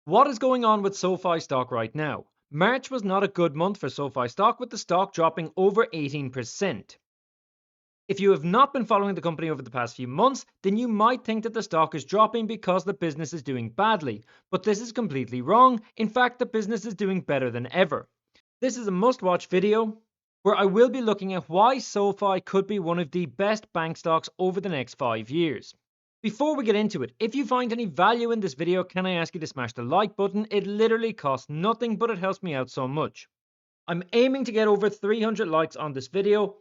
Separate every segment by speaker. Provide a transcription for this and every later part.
Speaker 1: What is going on with SoFi stock right now? March was not a good month for SoFi stock, with the stock dropping over 18%. If you have not been following the company over the past few months, then you might think that the stock is dropping because the business is doing badly, but this is completely wrong. In fact, the business is doing better than ever. This is a must-watch video where I will be looking at why SoFi could be one of the best bank stocks over the next 5 years. Before we get into it, if you find any value in this video, can I ask you to smash the like button? It literally costs nothing, but it helps me out so much. I'm aiming to get over 300 likes on this video.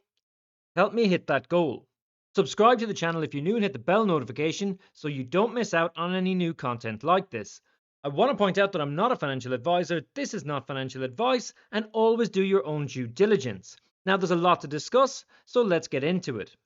Speaker 1: Help me hit that goal. Subscribe to the channel if you're new and hit the bell notification so you don't miss out on any new content like this. I want to point out that I'm not a financial advisor, this is not financial advice, and always do your own due diligence. Now there's a lot to discuss, so let's get into it.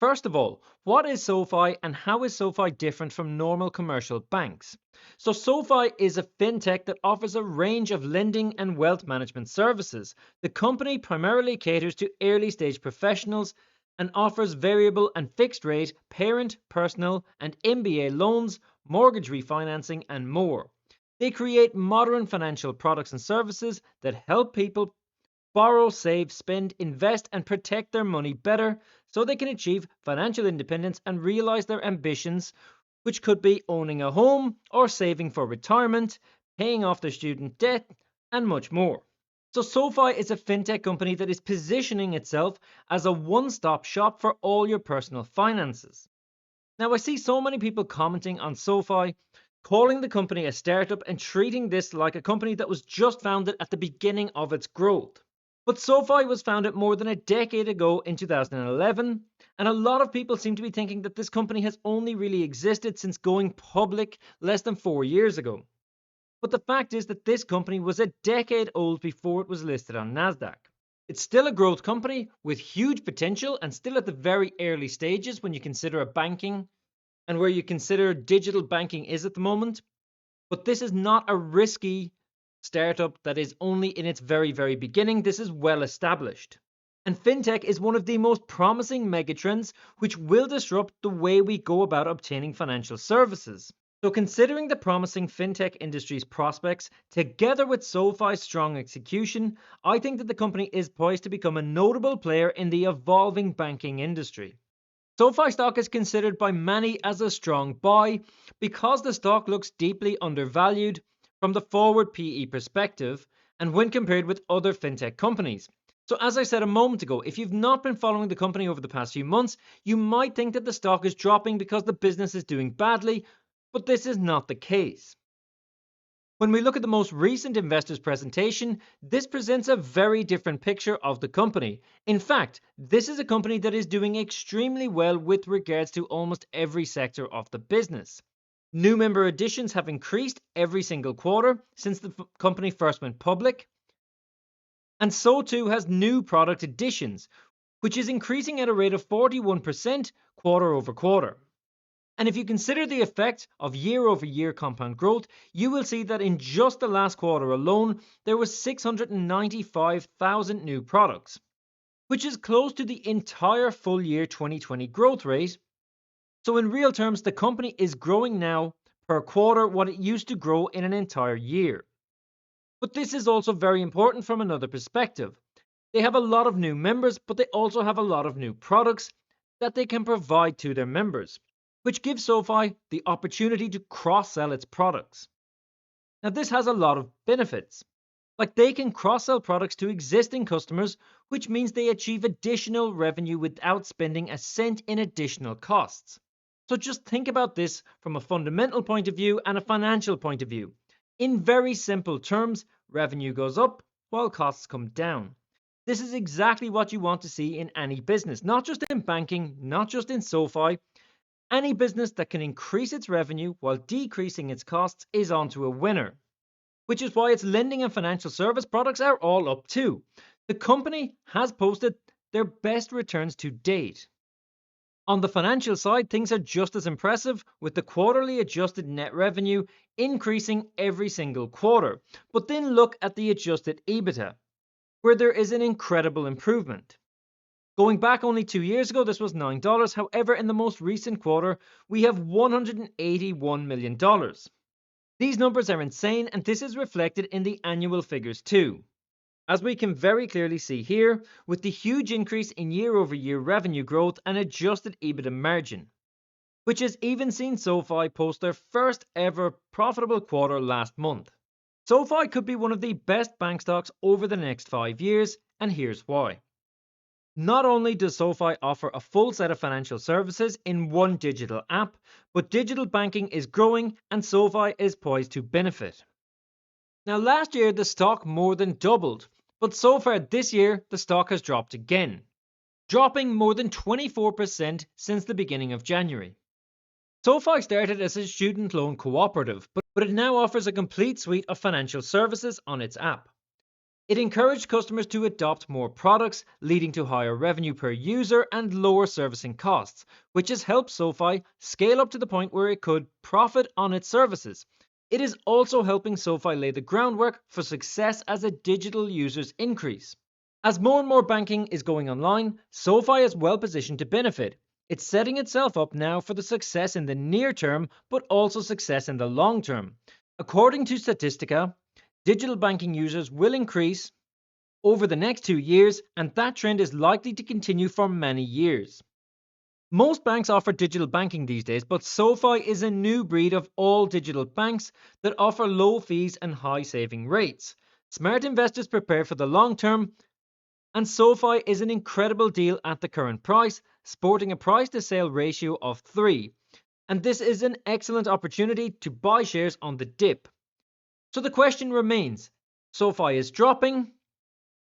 Speaker 1: First of all, what is SoFi and how is SoFi different from normal commercial banks? So SoFi is a fintech that offers a range of lending and wealth management services. The company primarily caters to early stage professionals and offers variable and fixed rate parent, personal, and MBA loans, mortgage refinancing, and more. They create modern financial products and services that help people borrow, save, spend, invest, and protect their money better so they can achieve financial independence and realize their ambitions, which could be owning a home or saving for retirement, paying off their student debt, and much more. So SoFi is a fintech company that is positioning itself as a one-stop shop for all your personal finances. Now, I see so many people commenting on SoFi, calling the company a startup and treating this like a company that was just founded at the beginning of its growth. But SoFi was founded more than a decade ago in 2011, and a lot of people seem to be thinking that this company has only really existed since going public less than 4 years ago. But the fact is that this company was a decade old before it was listed on Nasdaq. It's still a growth company with huge potential and still at the very early stages when you consider a banking and where you consider digital banking is at the moment. But this is not a risky startup that is only in its very, very beginning. This is well established. And fintech is one of the most promising megatrends which will disrupt the way we go about obtaining financial services. So considering the promising fintech industry's prospects, together with SoFi's strong execution, I think that the company is poised to become a notable player in the evolving banking industry. SoFi stock is considered by many as a strong buy because the stock looks deeply undervalued from the forward PE perspective and when compared with other fintech companies. So as I said a moment ago, if you've not been following the company over the past few months, you might think that the stock is dropping because the business is doing badly, but this is not the case. When we look at the most recent investors presentation, this presents a very different picture of the company. In fact, this is a company that is doing extremely well with regards to almost every sector of the business. New member additions have increased every single quarter since the company first went public, and so too has new product additions, which is increasing at a rate of 41% quarter over quarter. And if you consider the effect of year-over-year compound growth, you will see that in just the last quarter alone, there was 695,000 new products, which is close to the entire full year 2020 growth rate. So in real terms, the company is growing now per quarter what it used to grow in an entire year. But this is also very important from another perspective. They have a lot of new members, but they also have a lot of new products that they can provide to their members, which gives SoFi the opportunity to cross-sell its products. Now, this has a lot of benefits. Like they can cross-sell products to existing customers, which means they achieve additional revenue without spending a cent in additional costs. So just think about this from a fundamental point of view and a financial point of view. In very simple terms, revenue goes up while costs come down. This is exactly what you want to see in any business, not just in banking, not just in SoFi. Any business that can increase its revenue while decreasing its costs is onto a winner, which is why its lending and financial service products are all up too. The company has posted their best returns to date. On the financial side, things are just as impressive, with the quarterly adjusted net revenue increasing every single quarter. But then look at the adjusted EBITDA, where there is an incredible improvement. Going back only 2 years ago, this was $9. However, in the most recent quarter, we have $181 million. These numbers are insane, and this is reflected in the annual figures too. As we can very clearly see here, with the huge increase in year-over-year revenue growth and adjusted EBITDA margin, which has even seen SoFi post their first ever profitable quarter last month. SoFi could be one of the best bank stocks over the next 5 years, and here's why. Not only does SoFi offer a full set of financial services in one digital app, but digital banking is growing and SoFi is poised to benefit. Now, last year the stock more than doubled, but so far this year the stock has dropped again, dropping more than 24% since the beginning of January. SoFi started as a student loan cooperative, but it now offers a complete suite of financial services on its app. It encouraged customers to adopt more products, leading to higher revenue per user and lower servicing costs, which has helped SoFi scale up to the point where it could profit on its services. It is also helping SoFi lay the groundwork for success as a digital users increase. As more and more banking is going online, SoFi is well positioned to benefit. It's setting itself up now for the success in the near term, but also success in the long term. According to Statistica, digital banking users will increase over the next 2 years, and that trend is likely to continue for many years. Most banks offer digital banking these days, but SoFi is a new breed of all digital banks that offer low fees and high saving rates. Smart investors prepare for the long term, and SoFi is an incredible deal at the current price, sporting a price to sale ratio of 3. And this is an excellent opportunity to buy shares on the dip. So the question remains, SoFi is dropping.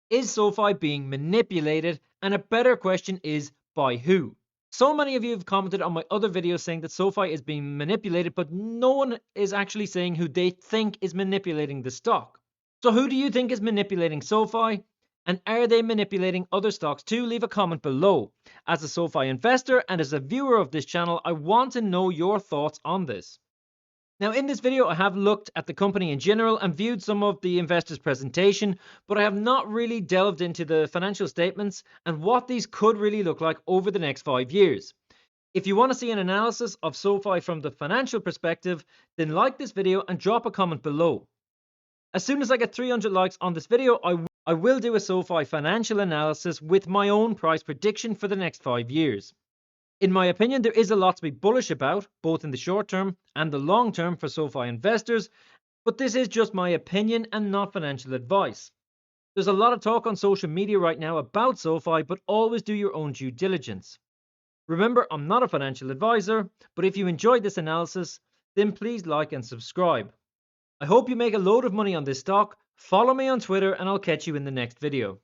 Speaker 1: Is SoFi being manipulated? And a better question is, by who? So many of you have commented on my other videos saying that SoFi is being manipulated, but no one is actually saying who they think is manipulating the stock. So who do you think is manipulating SoFi? And are they manipulating other stocks too? Leave a comment below. As a SoFi investor and as a viewer of this channel, I want to know your thoughts on this. Now, in this video, I have looked at the company in general and viewed some of the investors' presentation, but I have not really delved into the financial statements and what these could really look like over the next 5 years. If you want to see an analysis of SoFi from the financial perspective, then like this video and drop a comment below. As soon as I get 300 likes on this video, I will do a SoFi financial analysis with my own price prediction for the next 5 years. In my opinion, there is a lot to be bullish about, both in the short term and the long term for SoFi investors, but this is just my opinion and not financial advice. There's a lot of talk on social media right now about SoFi, but always do your own due diligence. Remember, I'm not a financial advisor, but if you enjoyed this analysis, then please like and subscribe. I hope you make a load of money on this stock. Follow me on Twitter and I'll catch you in the next video.